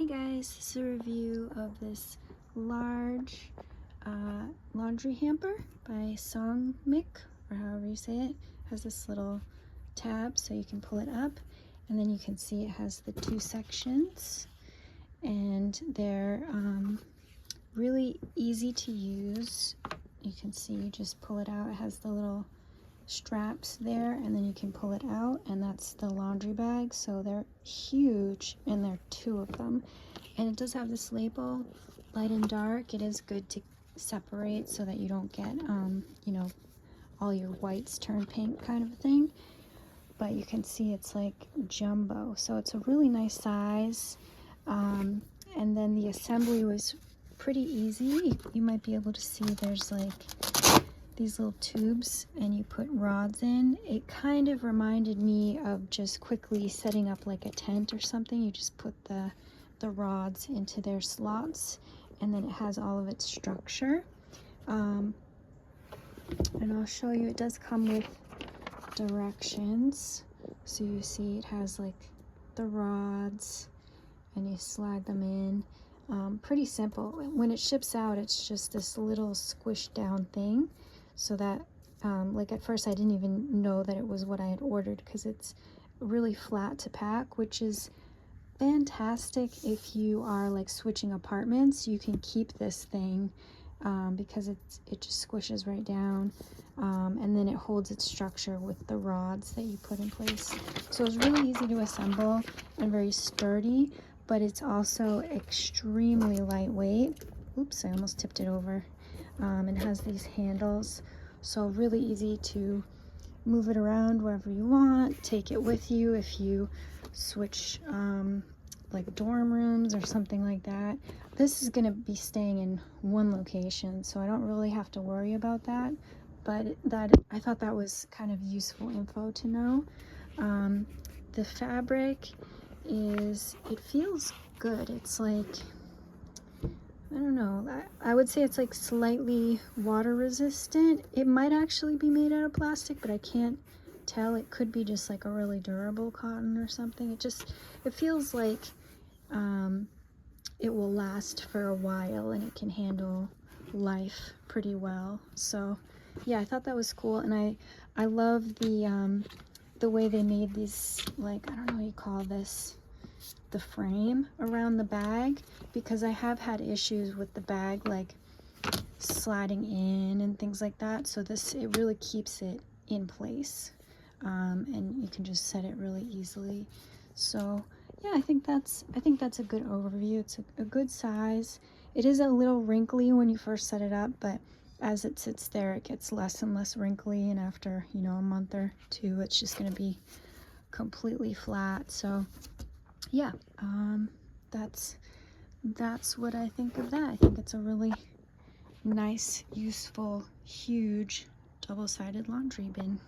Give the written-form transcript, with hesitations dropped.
Hey guys, this is a review of this large laundry hamper by Songmics, or however you say it. It has this little tab so you can pull it up, and then you can see it has the two sections, and they're really easy to use. You can see you just pull it out. It has the little straps there, and then you can pull it out, and that's the laundry bag. So they're huge, and there are two of them, and it does have this label, light and dark. It is good to separate so that you don't get you know, all your whites turn pink kind of a thing. But you can see it's like jumbo, so it's a really nice size. And then the assembly was pretty easy. You might be able to see there's like these little tubes, and you put rods in. It kind of reminded me of just quickly setting up like a tent or something. You just put the rods into their slots, and then it has all of its structure. And I'll show you, it does come with directions. So you see it has like the rods, and you slide them in. Pretty simple. When it ships out, it's just this little squished down thing, so that like at first I didn't even know that it was what I had ordered, because it's really flat to pack, which is fantastic if you are like switching apartments. You can keep this thing because it just squishes right down, and then it holds its structure with the rods that you put in place. So it's really easy to assemble and very sturdy, but it's also extremely lightweight. Oops, I almost tipped it over. It has these handles, so really easy to move it around wherever you want. Take it with you if you switch like dorm rooms or something like that. This is going to be staying in one location, so I don't really have to worry about that, but I thought that was kind of useful info to know. The fabric it feels good. It's like, I don't know, I would say it's like slightly water resistant. It might actually be made out of plastic, but I can't tell. It could be just like a really durable cotton or something. It feels like it will last for a while, and it can handle life pretty well. So yeah, I thought that was cool, and I love the way they made these, like, I don't know what you call this, the frame around the bag, because I have had issues with the bag like sliding in and things like that. So it really keeps it in place, and you can just set it really easily. So yeah, I think that's a good overview. It's a good size. It is a little wrinkly when you first set it up, but as it sits there, it gets less and less wrinkly, and after, you know, a month or two, it's just going to be completely flat. So yeah, that's what I think of that. I think it's a really nice, useful, huge double-sided laundry bin.